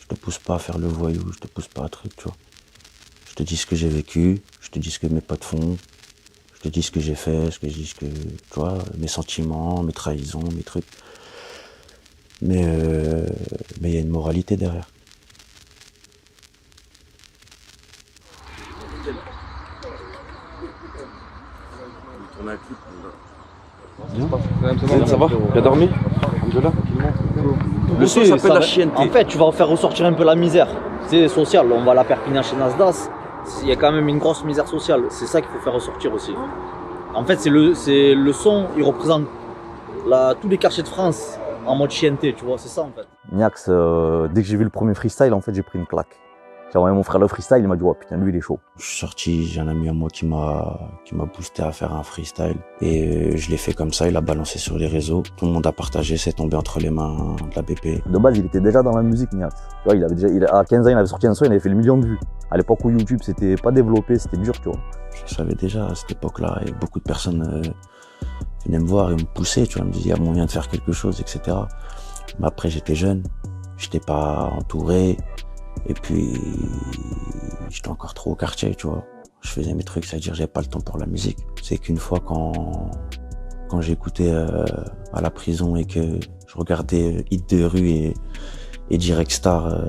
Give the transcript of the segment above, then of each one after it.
te pousse pas à faire le voyou, je te pousse pas à truc, tu vois. Je te dis ce que j'ai vécu, je te dis ce que mes potes font, je te dis ce que j'ai fait, tu vois, mes sentiments, mes trahisons, mes trucs. Mais il y a une moralité derrière. Bien. Ça va? Bien dormi? Le son s'appelle la chienneté. En fait, tu vas faire ressortir un peu la misère. C'est social, on va à la Perpignan chez Nasdas. Il y a quand même une grosse misère sociale. C'est ça qu'il faut faire ressortir aussi. En fait, c'est le son, il représente tous les quartiers de France en mode chienneté, tu vois, c'est ça en fait. Niax, dès que j'ai vu le premier freestyle, en fait, j'ai pris une claque. J'ai envoyé mon frère le freestyle, il m'a dit oh putain, lui il est chaud. Je suis sorti, j'ai un ami à moi qui m'a boosté à faire un freestyle et je l'ai fait comme ça, il a balancé sur les réseaux, tout le monde a partagé, c'est tombé entre les mains de la BP. De base, il était déjà dans la musique, Niax. Tu vois, à 15 ans, il avait sorti un son, il avait fait le million de vues. À l'époque où YouTube c'était pas développé, c'était dur, tu vois. Je savais déjà à cette époque-là et beaucoup de personnes venaient me voir et me poussaient, tu vois, me disaient il y a moyen de faire quelque chose, etc. Mais après j'étais jeune, j'étais pas entouré. Et puis, j'étais encore trop au quartier, tu vois. Je faisais mes trucs, c'est-à-dire j'avais pas le temps pour la musique. C'est qu'une fois quand j'écoutais à la prison et que je regardais Hit de rue et Direct Star,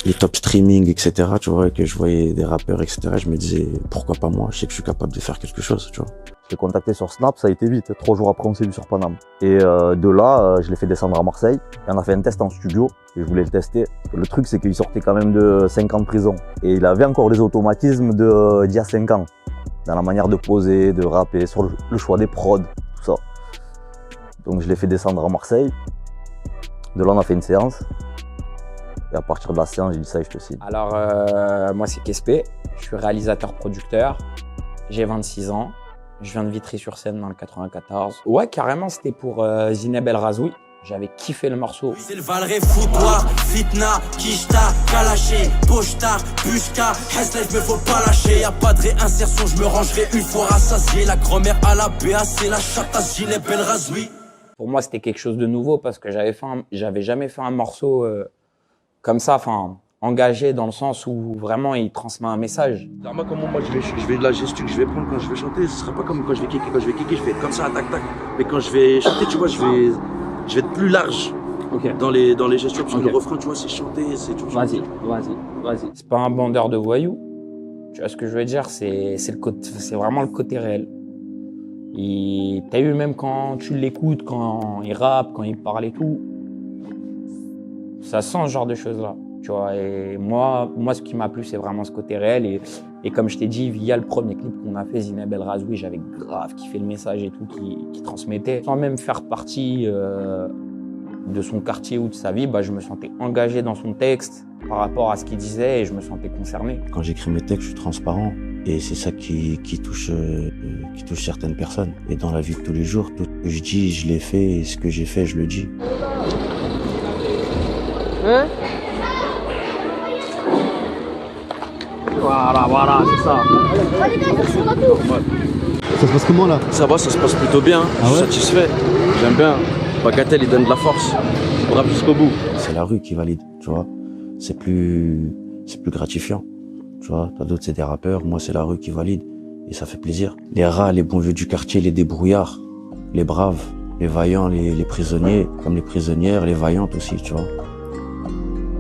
les top streaming, etc., tu vois, et que je voyais des rappeurs, etc., je me disais, pourquoi pas moi? Je sais que je suis capable de faire quelque chose, tu vois. Je l'ai contacté sur Snap, ça a été vite. 3 jours après, on s'est vu sur Paname. Et de là, je l'ai fait descendre à Marseille. Et on a fait un test en studio. Et je voulais le tester. Le truc, c'est qu'il sortait quand même de 5 ans de prison. Et il avait encore les automatismes d'il y a 5 ans. Dans la manière de poser, de rapper, sur le choix des prods, tout ça. Donc je l'ai fait descendre à Marseille. De là, on a fait une séance. Et à partir de la séance, j'ai dit ça et je te signe. Alors, moi, c'est Kespé. Je suis réalisateur-producteur. J'ai 26 ans. Je viens de Vitry-sur-Seine dans le 94. Ouais, carrément, c'était pour Zineb El Razoui. J'avais kiffé le morceau. C'est le Valré, foutoir, fitna, kishta, kalaché, pochta, pushka, Heslev, me faut pas lâcher. Y'a pas de réinsertion, je me rangerai une fois rassasié. La grand-mère à la BA, c'est la chattasse, Zineb El Razoui. Pour moi, c'était quelque chose de nouveau parce que j'avais jamais fait un morceau comme ça, enfin, engagé dans le sens où vraiment il transmet un message. Moi, comment moi je vais de la gestu que je vais prendre quand je vais chanter, ce sera pas comme quand je vais kicker. Quand je vais kicker, je vais être comme ça, tac tac. Mais quand je vais chanter, tu vois, je vais être plus large dans les gestures parce que le refrain, tu vois, c'est chanter, c'est tout. Vas-y. C'est pas un bandeur de voyous. Tu vois ce que je veux dire, c'est vraiment le côté réel. T'as eu même quand tu l'écoutes, quand il rappe, quand il parle et tout, ça sent ce genre de choses-là. Tu vois, et moi, ce qui m'a plu, c'est vraiment ce côté réel. Et comme je t'ai dit, via le premier clip qu'on a fait, Zineb El Razoui, j'avais grave kiffé le message et tout qui transmettait. Sans même faire partie de son quartier ou de sa vie, je me sentais engagé dans son texte par rapport à ce qu'il disait et je me sentais concerné. Quand j'écris mes textes, je suis transparent. Et c'est ça qui touche certaines personnes. Et dans la vie de tous les jours, tout ce que je dis, je l'ai fait. Et ce que j'ai fait, je le dis. Hein? Voilà, c'est ça. Ça se passe comment là? Ça va, ça se passe plutôt bien. Je suis satisfait. J'aime bien. Bagatelle, il donne de la force. On rappe jusqu'au bout. C'est la rue qui valide, tu vois. C'est plus gratifiant. Tu vois, t'as d'autres, c'est des rappeurs. Moi, c'est la rue qui valide. Et ça fait plaisir. Les rats, les bons vieux du quartier, les débrouillards, les braves, les vaillants, les prisonniers, comme les prisonnières, les vaillantes aussi, tu vois.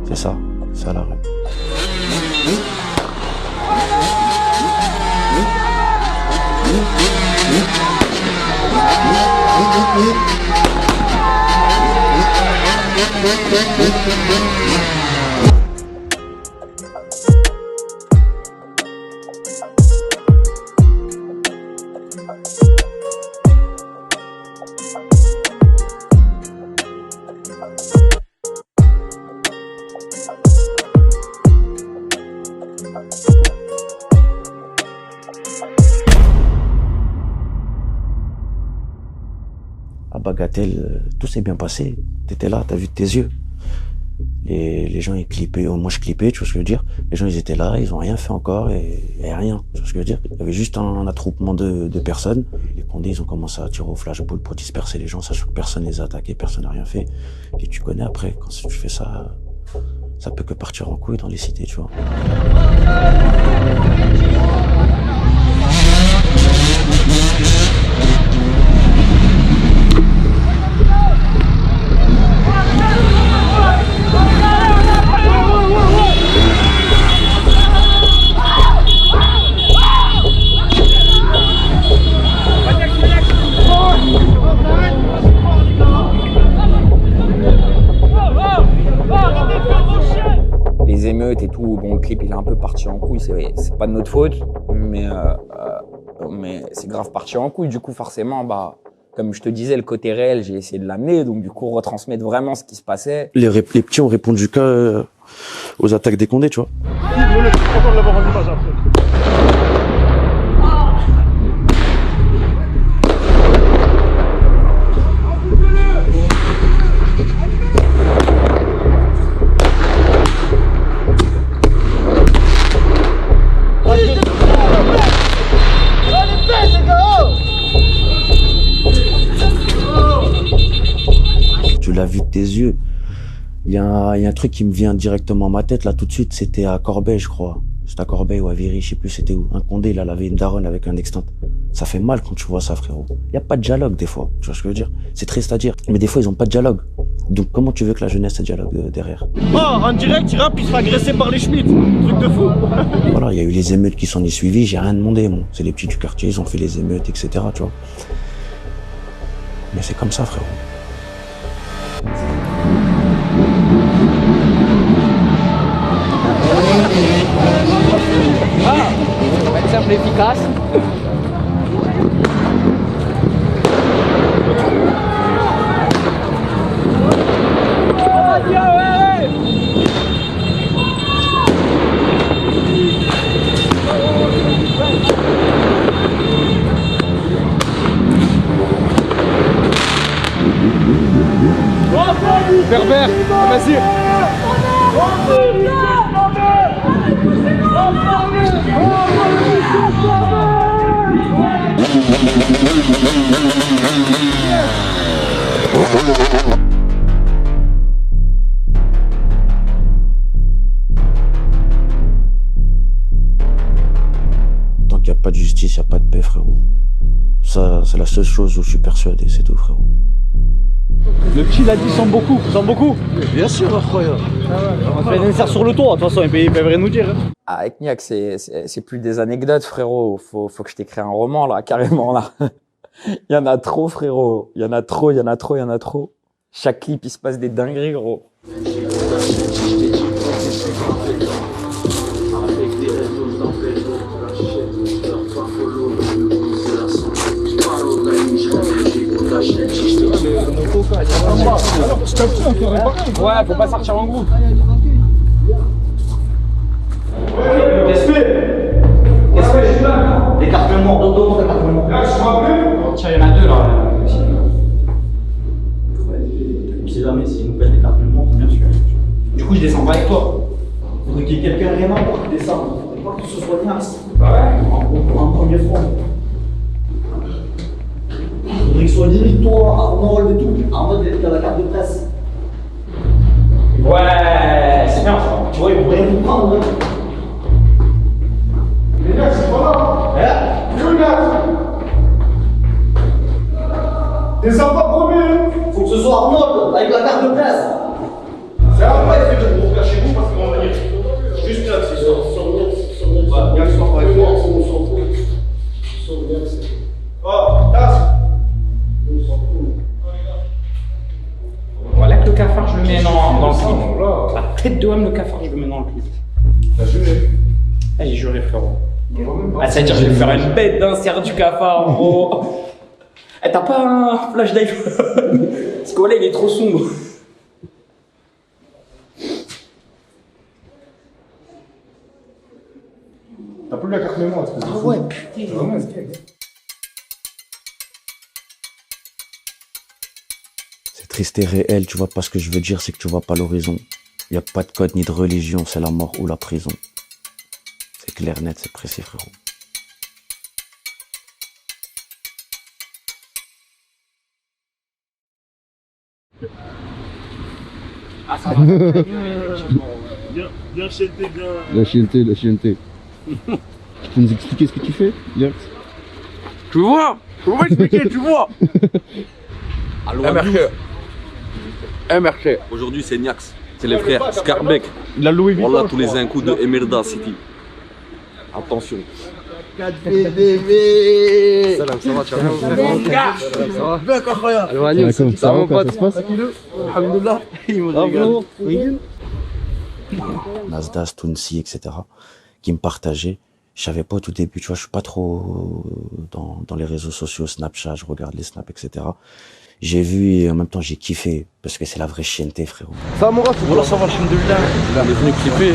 C'est ça la rue. À Bagatelle, tout s'est bien passé. T'étais là, t'as vu de tes yeux. Les gens, ils clippaient. Moi, je clippais, tu vois ce que je veux dire. Les gens, ils étaient là, ils ont rien fait encore et rien. Tu vois ce que je veux dire. Il y avait juste un attroupement de personnes. Les condés, ils ont commencé à tirer au flashball pour disperser les gens, sachant que personne les a attaqués, personne n'a rien fait. Et tu connais après, quand tu fais ça, ça peut que partir en couille dans les cités, tu vois. Les émeutes et tout, bon, le clip il est un peu parti en couille, c'est pas de notre faute, mais c'est grave parti en couille. Du coup, forcément, bah, comme je te disais, le côté réel, j'ai essayé de l'amener, donc du coup, retransmettre vraiment ce qui se passait. Les petits ont répondu aux attaques des Condés, tu vois. Tu l'as vu de tes yeux. Il y a un truc qui me vient directement à ma tête, là, tout de suite, c'était à Corbeil, je crois. C'était à Corbeil ou à Viry, je sais plus c'était où. Un Condé, il a lavé une daronne avec un extinte. Ça fait mal quand tu vois ça, frérot. Il y a pas de dialogue, des fois. Tu vois ce que je veux dire? C'est triste à dire. Mais des fois, ils ont pas de dialogue. Donc, comment tu veux que la jeunesse ait dialogue derrière? Oh, en direct, il rappe, il se fait agresser par les Schmitt. Truc de fou. Voilà, il y a eu les émeutes qui s'en est suivies, j'ai rien demandé, moi. C'est les petits du quartier, ils ont fait les émeutes, etc., tu vois. Mais c'est comme ça, frérot. Simple, efficace. Berbère, vas-y. Tant qu'il n'y a pas de justice, il n'y a pas de paix, frérot. Ça, c'est la seule chose où je suis persuadé, c'est tout, frérot. Le petit l'a dit, sans beaucoup, sans beaucoup. Bien sûr, incroyable. On fait un insert sur le toit, de toute façon, ils peuvent rien nous dire. Hein. Ah, avec Niak, c'est plus des anecdotes, frérot. Faut que je t'écris un roman, là, carrément, là. Il y en a trop, frérot. Il y en a trop, il y en a trop, il y en a trop. Chaque clip, il se passe des dingueries, gros. Ouais, faut pas sortir en groupe. Qu'est-ce que je suis là? L'écartement, donne-moi l'écartement. Là, je suis rappelé. Tiens, il y en a deux là. C'est là, mais s'il nous fait l'écartement, bien sûr. Du coup, je descends pas avec toi. Il faudrait qu'il y ait quelqu'un vraiment pour qui descende. Il faut pas que ce soit Niax. Bah ouais. En premier front. Il faudrait que ce soit limite toi, Arnold et tout. En mode, il y a la carte de presse. Ouais, c'est bien ça. Tu vois, ils vont rien nous prendre. Les gars, c'est pas là. Descends pas premier. Faut que ce soit Arnold avec la carte de presse. C'est un pas fait de vous cacher vous parce qu'on va venir. Juste là, c'est sûr. Il y a le soir par exemple. Oh, là. Voilà que le cafard, je le mets dans le clip. La tête de homme, le cafard, je le mets dans le clip. T'as juré? Ah, j'ai juré, frérot. Ah, c'est-à-dire, je vais faire une bête d'insert du cafard, gros. Eh, t'as pas un flash d'iPhone? Parce que là, il est trop sombre. T'as plus la carte mémoire, espèce de fou. Ah ouais, putain. C'est vraiment un skate. C'est triste et réel, tu vois pas ce que je veux dire, c'est que tu vois pas l'horizon. Il n'y a pas de code ni de religion, c'est la mort ou la prison. C'est clair, net, c'est précis, frérot. Ah, ça va. Bien chanté, bien. La chienté. Tu peux nous expliquer ce que tu fais, Yax? Tu vois? Comment expliquer, tu vois? MRK. Aujourd'hui, c'est Niax. C'est les frères Scarbeck. Il a Louis Vuitton. Voilà tous les un coup de Emerda City. Attention. 4BDV. Salam, ça va, tu vas bien? Ça va? Bien incroyable. Alors, Agnès, Ça va, mon comment pote? ça se passe? Alhamdoulilah. Il me régale. Nasdaq, Tounsi, etc. qui me partageaient. Je savais pas au tout début, tu vois, je suis pas trop dans les réseaux sociaux, Snapchat, je regarde les snaps, etc. J'ai vu et en même temps j'ai kiffé parce que c'est la vraie chienneté, frérot. Ça va, mon ref? Voilà, ça va, alhamdoulilah. On est venu clipper.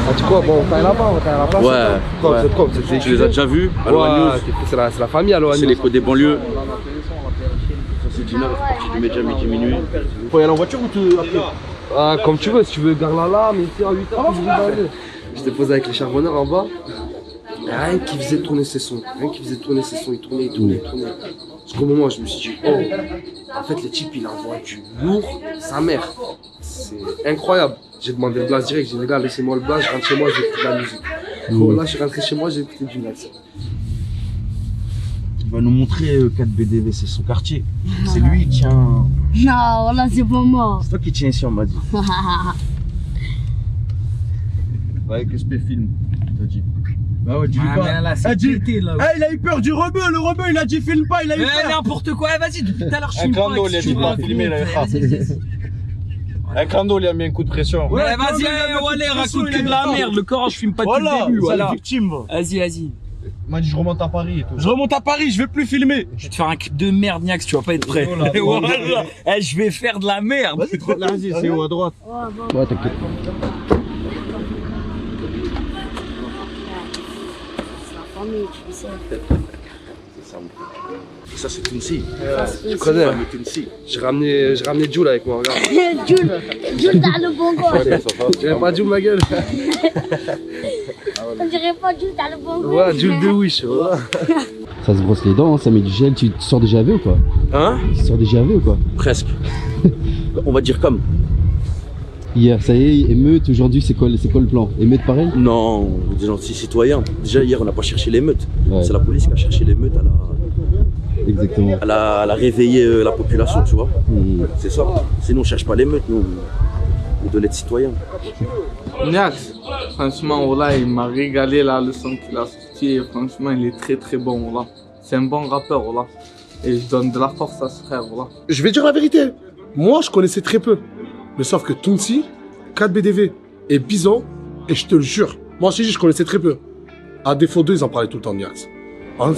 Ah, tu crois? Bon, t'es là-bas, Ouais. Vous êtes quoi? Vous êtes Tu les as déjà vus? Aloha News. C'est la famille, Aloha C'est News. l'écho des banlieues. Ça, c'est Dina, partie du média midi minuit. Faut y aller en voiture ou tu après? Ah, comme tu veux, si tu veux, gare là, mais ici à 8h, je vais aller. J'étais posé avec les charbonneurs en bas. Et rien qui faisait tourner ses sons. Il tournait. Jusqu'au moment où je me suis dit, oh, en fait, le type, il envoie du lourd, sa mère. C'est incroyable. J'ai demandé le blast direct, j'ai dit, les gars, laissez-moi le blast, je rentre chez moi, j'ai écouté de la musique. Oh, là, je suis rentré chez moi, j'ai écouté du Niax. Il va nous montrer 4BDV, c'est son quartier. C'est lui, il tient. Non, voilà, c'est pas moi. C'est toi qui tiens ici, on m'a dit. Ouais, que je fais film, t'as dit. Bah ouais, dis-lui pas. Là, c'est pété, là. il a eu peur du rebeu, le rebeu il a dit filme pas, il a eu peur. N'importe quoi, vas-y, depuis tout à l'heure, je filme Un clando, il a dit pas filmer, il a eu Un clando, il a mis un coup de pression. Ouais, vas-y, Wallet, raconte que de la merde. Le corps, je filme pas depuis le début. Voilà. Victime. Vas-y. Il m'a dit, je remonte à Paris et tout. Je remonte à Paris, je vais plus filmer. Je vais te faire un clip de merde, Niax, tu vas pas être prêt. Voilà. Je vais faire de la merde. Vas-y, c'est où à droite? Ouais, t'inquiète. Ça c'est Tounsi. Tu connais, hein? Tounsi. J'ai ramené Jules avec moi, regarde. Jules, t'as le bon goût. Tu dirais pas Jules, ma gueule? On dirait pas Jules, t'as le bon goût. Voilà, Jules de Wish, voilà. Ça se brosse les dents, hein, ça met du gel. Tu sors des GAV ou quoi? Hein? Tu sors des GAV ou quoi? Presque. On va dire comme. Hier, ça y est, émeute. Aujourd'hui, c'est quoi le plan? Émeute pareil? Non, des gentils citoyens. Déjà hier on n'a pas cherché l'émeute. Ouais. C'est la police qui a cherché l'émeute, Exactement. elle a réveillé la population, tu vois. C'est ça. Sinon on cherche pas l'émeute, nous. On doit être citoyens. Niax, franchement, voilà, il m'a régalé la leçon qu'il a sorti. Et franchement, il est très très bon, voilà. C'est un bon rappeur, voilà. Et je donne de la force à ce frère, voilà. Je vais dire la vérité. Moi, je connaissais très peu. Mais sauf que Tounsi, 4BDV et Bison, et je te le jure, moi aussi, je connaissais très peu. À défaut d'eux, ils en parlaient tout le temps de Niax.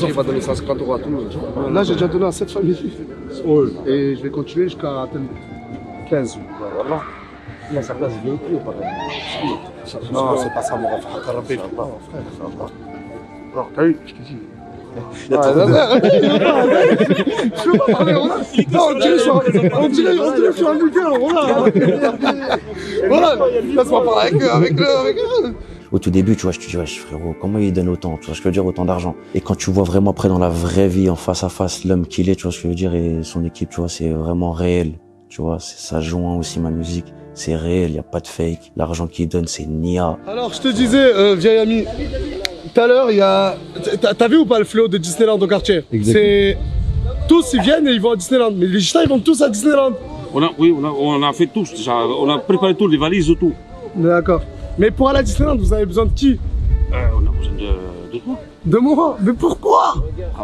Il va donner 150 € à tout le monde. Là, j'ai déjà donné à 7 familles. Ouais. Et je vais continuer jusqu'à atteindre 15. Voilà. Il a sa place VIP ou pas? Non, c'est pas ça, mon frère. Frère, ça va. Alors, t'as vu, je te dis. Je peux pas parler, voilà. Non, on dirait que je suis un leader, voilà. Voilà, laisse-moi parler avec eux. Au tout début, tu vois, je te dis, wesh, frérot, comment il donne autant, tu vois ce que je veux dire, autant d'argent. Et quand tu vois vraiment après dans la vraie vie, en face à face, l'homme qu'il est, tu vois ce que je veux dire, et son équipe, tu vois, c'est vraiment réel. Tu vois, ça joint aussi ma musique. C'est réel, il n'y a pas de fake. L'argent qu'il donne, c'est Nia. Alors, je te disais, vieil ami, tout à l'heure, il y a... T'as vu ou pas le fléau de Disneyland au quartier? C'est... Tous, ils viennent et ils vont à Disneyland. Mais les gitans, ils vont tous à Disneyland. On a fait tous déjà. On a préparé tout, les valises et tout. D'accord. Mais pour aller à Disneyland, vous avez besoin de qui? On a besoin de toi. De moi? Mais pourquoi?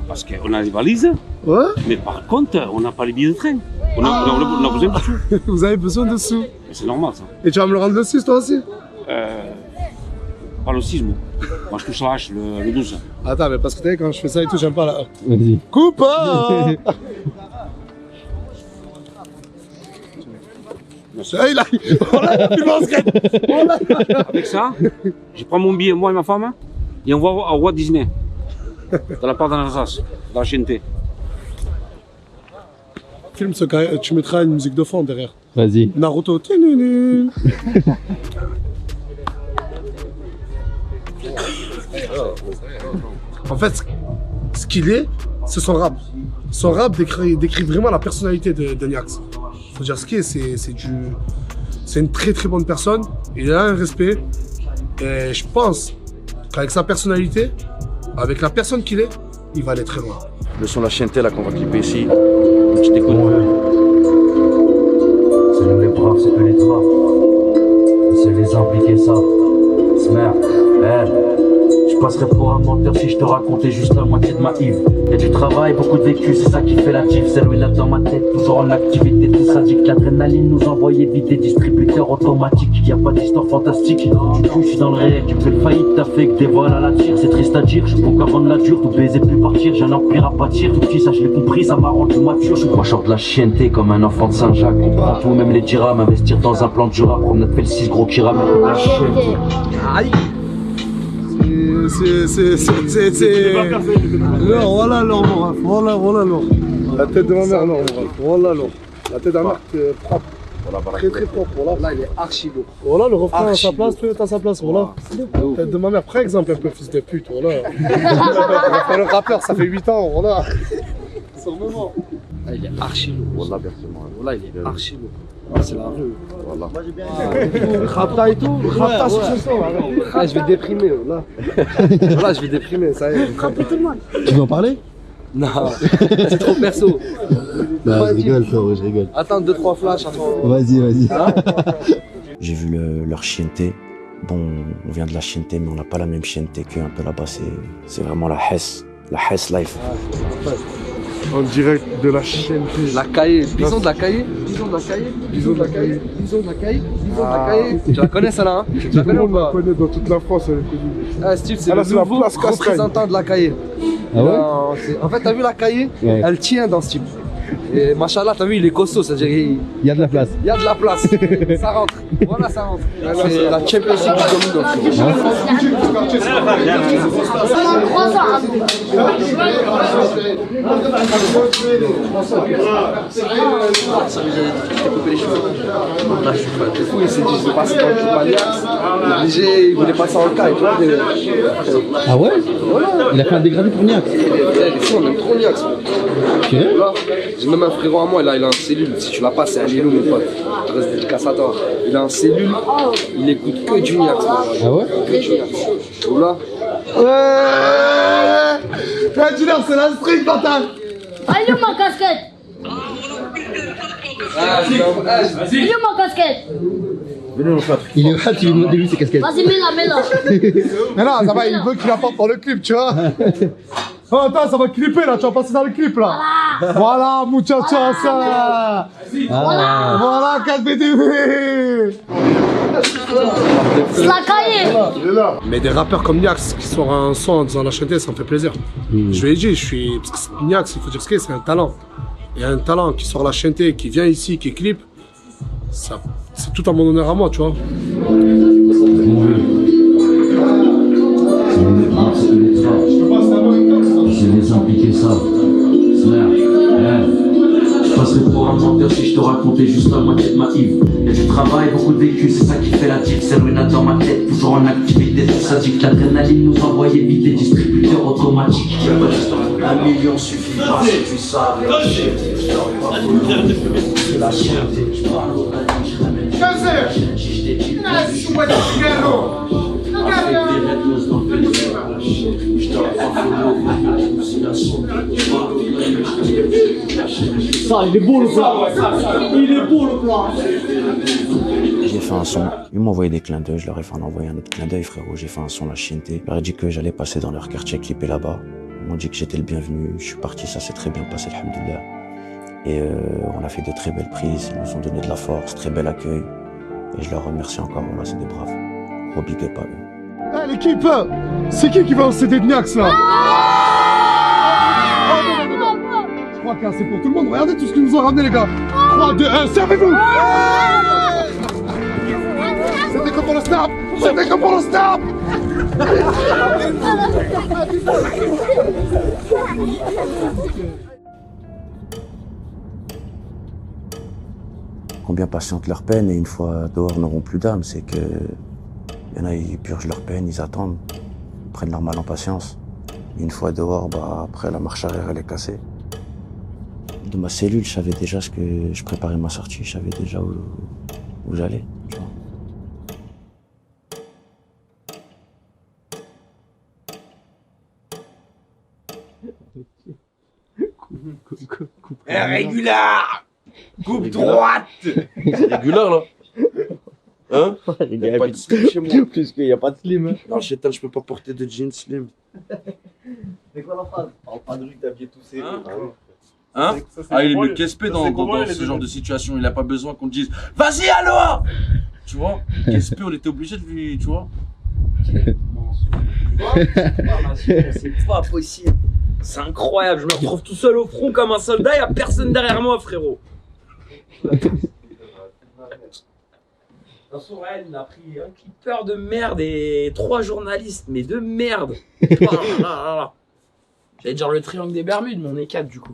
Parce qu'on a les valises. Ouais. Mais par contre, on n'a pas les billets de train. On a besoin de sous. Vous avez besoin de sous. C'est normal ça. Et tu vas me le rendre le 6 toi aussi? Pas le 6 moi. Moi je touche la hache le 12. Attends, mais parce que tu sais, quand je fais ça et tout, j'aime pas la... Vas-y. Coupe. Il a il va en skate. Avec ça, je prends mon billet, moi et ma femme, et on va à Walt Disney. Dans la part d'Alsace, dans la Chienté. Film, tu mettras une musique de fond derrière. Vas-y. Naruto. En fait, ce qu'il est, c'est son rap. Son rap décrit vraiment la personnalité de Niax. Faut dire ce qu'il est, C'est une très très bonne personne. Il a un respect. Et je pense qu'avec sa personnalité, avec la personne qu'il est, il va aller très loin. Le son La Chienté là qu'on va clipper ici. Je t'écoute. C'est nous les braves, c'est que les braves. C'est les impliqués ça. Smer, je passerais pour un menteur si je te racontais juste la moitié de ma Yves. Y'a du travail, beaucoup de vécu, c'est ça qui fait la tif. C'est là dans ma tête, toujours en activité. Tout ça dit que l'adrénaline nous envoyait vider. Distributeur automatique, y a pas d'histoire fantastique. Du coup, je suis dans le réel, tu fais faillite, t'as fait que des voiles à la tire. C'est triste à dire, je suis pour avant de la dure. Tout baiser, plus partir, j'ai un empire à bâtir. Tout petit, ça je l'ai compris, ça m'a rendu mature. Moi, je chante de la chienté comme un enfant de Saint-Jacques. On prend tout, même les dirhams, investir dans un plan de Jura. Promenade fait le 6 gros qui ramène la chienté. Aïe. C'est... Non, voilà l'or, voilà l'or. La tête de ma mère, non, voilà l'or. La tête de ma mère, propre. Très très propre, voilà. Là, il est archi lourd. Voilà le refrain à sa place, tout est à sa place, voilà. La tête de ma mère, par exemple, un peu fils de pute, voilà. Le rappeur, ça fait 8 ans, voilà. Sûrement. Là, il est archi lourd. Voilà, versement. Voilà, il est archi lourd. Ah, c'est la rue. Voilà. Rapta et tout, Rapta sur ce son. Ah, je vais déprimer, là. Voilà, je vais déprimer, ça y est. Tu veux en parler? Non, c'est trop perso. Bah, je rigole, frérot, je rigole. Attends, 2-3 flashs avant. Vas-y. J'ai vu leur chienté. Bon, on vient de la chienté, mais on n'a pas la même chienté qu'eux un peu là-bas. C'est vraiment la Hess life. En direct de la chienté. La cahier, bison de la cahier. Bison de la cahier. Bison de la cahier. Bison de la cahier. Bison de la cahier. Tu la connais celle-là, hein? Tu la connais ou pas? On la connaît dans toute la France, elle est connue. Ah, Steve, c'est le nouveau représentant de la cahier. Ah ouais? En fait, t'as vu la cahier? Ouais. Elle tient dans ce type. Et machallah, t'as vu, il est costaud, c'est-à-dire il y a de la place. Il y a de la place. Ça rentre. Voilà, ça rentre. C'est la Champions League du domino. C'est fou, il s'est dit, je vais passer dans le club Alliance. Il voulait passer en cas. Ah ouais? Il a fait un dégradé pour Niax. Ici, on aime trop Niax. J'ai même un frérot à moi, là, il a une cellule. Si tu l'as pas, c'est un Lilo, mon pote. Reste dédicace à toi. Il a une cellule, il écoute que du Niax. Ah ouais? Que du Niax. Là. Ouais, Junior, c'est la street, bâtard. Allez, ma casquette. Allez, ma casquette. Il est là, tu lui demandes de lui ses casquettes. Vas-y, mets-la. Mais non, ça va, il veut qu'il apporte dans le clip, tu vois. Oh, attends, ça va clipper là, tu vas passer dans le clip là. Voilà, muchacha, ça. Voilà, 4BDV. C'est la cahier. Mais des rappeurs comme Niax qui sortent un son en disant la chanter, ça me fait plaisir. Je lui ai dit, parce que Niax, il faut dire ce qu'il c'est un talent. Il y a un talent qui sort la chanter, qui vient ici, qui clip. Ça, c'est tout à mon honneur à moi, tu vois. C'est les impliqués ça. Je passerais pour un menteur si je te racontais juste la moitié de ma Yves. Y'a du travail, beaucoup de vécu, c'est ça qui fait la tif. C'est ruinade dans ma tête, toujours en activité. Tout ça dit que l'adrénaline nous envoyait vite. Des distributeurs automatiques. 1 million suffit pas si tu savais. C'est la chienté. Je parle au panier, je ramène. Je t'ai dit. Ça, il est beau le plan. Il est beau le plan. J'ai fait un son, ils m'ont envoyé des clins d'œil, je leur ai fait envoyer un autre clin d'œil, frérot. J'ai fait un son La Chienté. Je leur ai dit que j'allais passer dans leur quartier, clipper là-bas. Ils m'ont dit que j'étais le bienvenu. Je suis parti, ça s'est très bien passé, alhamdoulilah. Et on a fait de très belles prises, ils nous ont donné de la force, très bel accueil. Et je leur remercie encore, voilà, c'est des braves. Gros big up à eux. Hey, l'équipe, c'est qui va au CD de Niax là? Je crois qu'il y a assez pour tout le monde. Regardez tout ce qu'ils nous ont ramené, les gars. 3, 2, 1, servez-vous! C'était comme pour le snap! C'était comme pour le snap! Combien patientent leur peine et une fois dehors n'auront plus d'âme, c'est que il y en a, ils purgent leur peine, ils attendent, prennent leur mal en patience. Et une fois dehors, bah après la marche arrière elle est cassée. De ma cellule, je savais déjà ce que je préparais ma sortie, je savais déjà où où j'allais. Tu vois. Régular. Coupe droite. Régular là. Hein? Il n'y a pas de slim chez moi. Plus qu'il n'y a pas de slim. Hein. Non, Chétal, je peux pas porter de jeans slim. C'est quoi la phrase? Parle pas de lui, t'as bien toussé. Hein? Ah, il est mieux qu'Espé dans ce genre de situation. Il a pas besoin qu'on te dise vas-y, Aloha! Tu vois? Espé, on était obligé de lui. Tu vois? C'est pas possible. C'est incroyable. Je me retrouve tout seul au front comme un soldat. Il n'y a personne derrière moi, frérot. Dans son réel, il a pris un clipper de merde et 3 journalistes, mais de merde. J'allais dire le triangle des Bermudes, mais on est 4 du coup.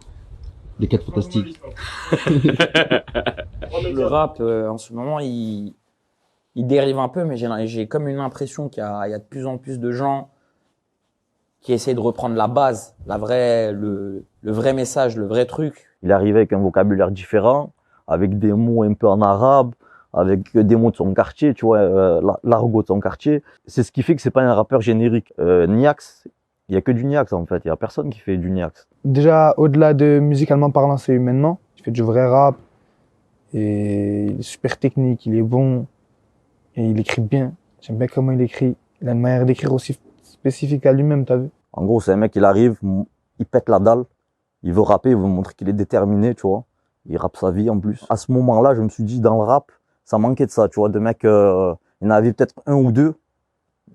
Les 4 fantastiques. Le rap, en ce moment, il dérive un peu, mais j'ai comme une impression qu'il y a de plus en plus de gens qui essaient de reprendre la base, le vrai message, le vrai truc. Il arrivait avec un vocabulaire différent, avec des mots un peu en arabe, avec des mots de son quartier, tu vois, l'argot de son quartier. C'est ce qui fait que c'est pas un rappeur générique. Niax, il y a que du Niax en fait, il y a personne qui fait du Niax. Déjà, au-delà de musicalement parlant, c'est humainement. Il fait du vrai rap, et il est super technique, il est bon, et il écrit bien. J'aime bien comment il écrit. Il a une manière d'écrire aussi spécifique à lui-même, t'as vu? En gros, c'est un mec, il arrive, il pète la dalle, il veut rapper, il veut montrer qu'il est déterminé, tu vois. Il rappe sa vie en plus. À ce moment-là, je me suis dit, dans le rap, ça manquait de ça, tu vois, de mecs, il y en avait peut-être un ou deux,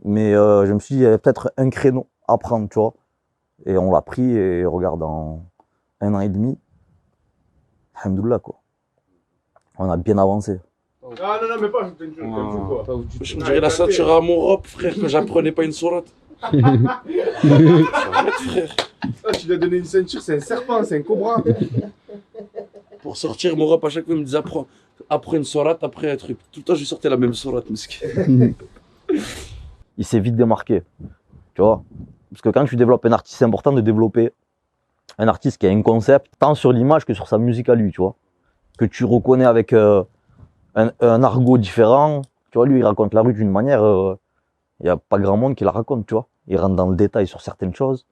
mais je me suis dit, il y avait peut-être un créneau à prendre, tu vois. Et on l'a pris, et regarde, en 1 an et demi, alhamdoulilah, quoi. On a bien avancé. Ah non, mais pas, je quoi. Je me dirais la ceinture à mon robe, frère, que j'apprenais pas une sourate. Arrête, frère. Ah, tu lui as donné une ceinture, c'est un serpent, c'est un cobra. Pour sortir, mon robe, à chaque fois, il me disait après une sourate, après un truc. Tout le temps, je lui sortais la même sourate, mesquin. Il s'est vite démarqué, tu vois. Parce que quand tu développes un artiste, c'est important de développer un artiste qui a un concept, tant sur l'image que sur sa musique à lui, tu vois. Que tu reconnais avec un argot différent. Tu vois, lui, il raconte la rue d'une manière, il n'y a pas grand monde qui la raconte, tu vois. Il rentre dans le détail sur certaines choses.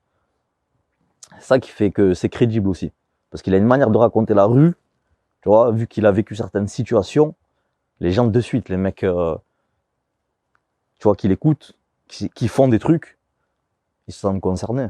C'est ça qui fait que c'est crédible aussi. Parce qu'il a une manière de raconter la rue, tu vois, vu qu'il a vécu certaines situations, les gens de suite, les mecs, tu vois, qui l'écoutent, qui font des trucs, ils se sentent concernés.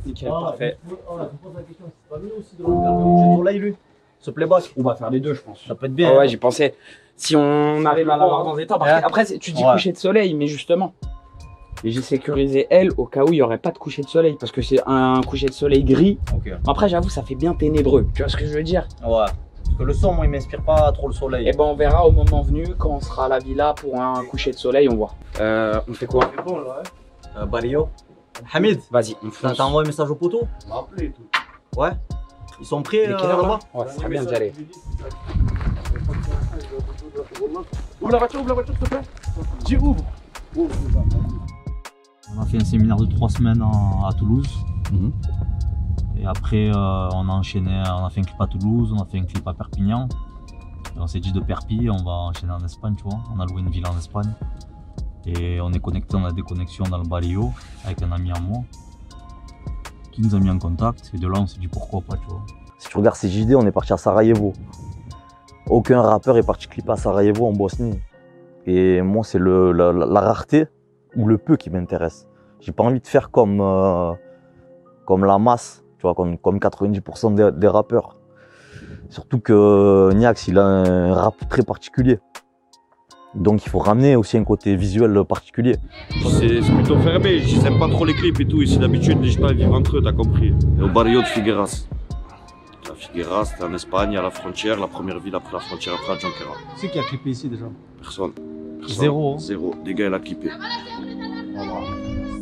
Nickel, parfait. On a posé la question, c'est pas mieux aussi de le faire bouger le soleil, lui? Ce playback? On va faire les deux, je pense. Ça peut être bien. Ah ouais, hein. j'y pensais. Si on arrive à l'avoir dans des temps. Après, tu dis coucher de soleil, mais justement, j'ai sécurisé elle au cas où il n'y aurait pas de coucher de soleil. Parce que c'est un coucher de soleil gris. Okay. Après, j'avoue, ça fait bien ténébreux. Tu vois ce que je veux dire? Ouais. Parce que le son, moi, il m'inspire pas trop le soleil. Et ben, on verra au moment venu, quand on sera à la villa pour un coucher de soleil, on voit. On fait quoi? C'est bon, là, ouais. Barrio. Hamid, vas-y, on fonce. T'as envoyé un message au poteau? Il m'a appelé et tout. Ouais. Ils sont prêts là-bas? Ouais, ça serait bien d'y aller. Ouvre la voiture, s'il te plaît. Dis ouvre. On a fait un séminaire de 3 semaines à Toulouse. Et après, on a enchaîné, on a fait un clip à Toulouse, on a fait un clip à Perpignan. Et on s'est dit de Perpi, on va enchaîner en Espagne, tu vois. On a loué une villa en Espagne. Et on est connecté, on a des connexions dans le Barrio avec un ami à moi qui nous a mis en contact. Et de là, on s'est dit pourquoi pas, tu vois. Si tu regardes ces JD, on est parti à Sarajevo. Aucun rappeur est parti clipper à Sarajevo en Bosnie. Et moi, c'est la rareté ou le peu qui m'intéresse. J'ai pas envie de faire comme la masse, tu vois, comme 90% des rappeurs. Surtout que Niax, il a un rap très particulier. Donc il faut ramener aussi un côté visuel particulier. C'est plutôt fermé, ils aiment pas trop les clips et tout. Ici d'habitude, les gens vivent entre eux, t'as compris. Et au Barrio de Figueras. La Figueira, c'était en Espagne, à la frontière, la première ville après la frontière, après Junquera. Qui c'est qui a clippé ici déjà? Personne. Zéro. Zéro. Des gars, il a clippé.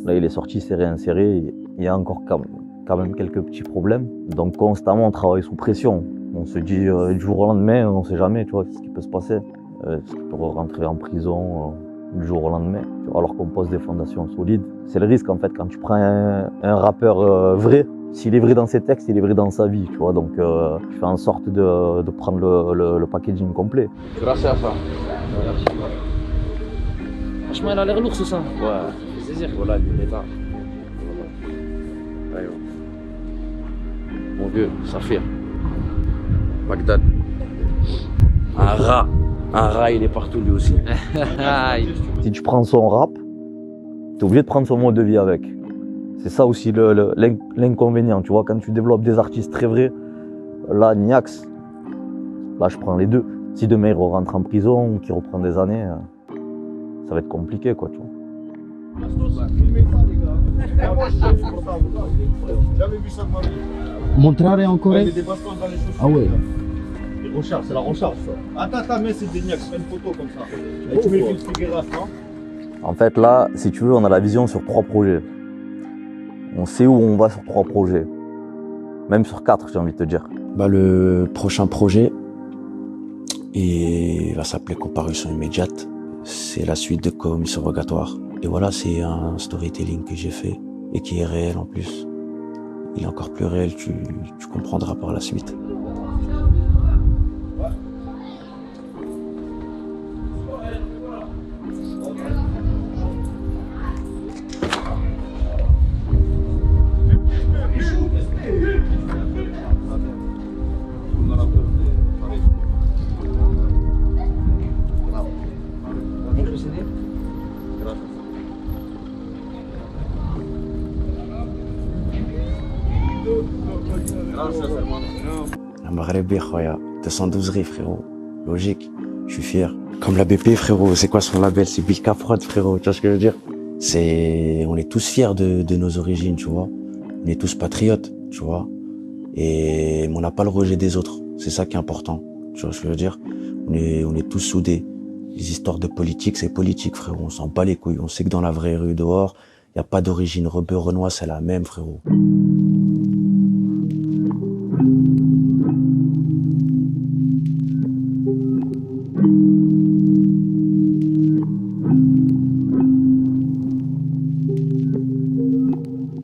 Là, il est sorti, c'est réinséré. Il y a encore quand même quelques petits problèmes. Donc, constamment, on travaille sous pression. On se dit du jour au lendemain, on ne sait jamais, tu vois, ce qui peut se passer. Il peut rentrer en prison du jour au lendemain, tu vois, alors qu'on pose des fondations solides. C'est le risque, en fait, quand tu prends un rappeur vrai. S'il est vrai dans ses textes, il est vrai dans sa vie, tu vois. Donc, je fais en sorte de prendre le packaging complet. Grâce à ça. Franchement, il a l'air lourd, c'est ça. Ouais. C'est dire. Voilà, il est là. Voilà. Mon vieux, ça fait. Bagdad. Un rat, il est partout lui aussi. Si tu prends son rap, t'es obligé de prendre son mode de vie avec. C'est ça aussi l'inconvénient, tu vois, quand tu développes des artistes très vrais, là, Niax, là, je prends les deux. Si demain, il rentre en prison ou qu'il reprend des années, ça va être compliqué, quoi, tu vois. Montrare encore. Ah ouais. Recharge, c'est la recharge ça. Attends, mais c'est des Niax, fais une photo comme ça. Et tu mets une Figueras, non? En fait, là, si tu veux, on a la vision sur 3 projets. On sait où on va sur 3 projets. Même sur 4, j'ai envie de te dire. Bah, le prochain projet va s'appeler Comparution immédiate. C'est la suite de Commission rogatoire. Et voilà, c'est un storytelling que j'ai fait et qui est réel en plus. Il est encore plus réel, tu comprendras par la suite. La Maghrebi, khoya, 212 riz, frérot. Logique, je suis fier. Comme la BP, frérot, c'est quoi son label? C'est Bilka Prod, frérot, tu vois ce que je veux dire? On est tous fiers de nos origines, tu vois. On est tous patriotes, tu vois. Et on n'a pas le rejet des autres. C'est ça qui est important, tu vois ce que je veux dire? On est tous soudés. Les histoires de politique, c'est politique, frérot. On s'en bat les couilles. On sait que dans la vraie rue dehors, il n'y a pas d'origine. Rebeu, Renoir, c'est la même, frérot.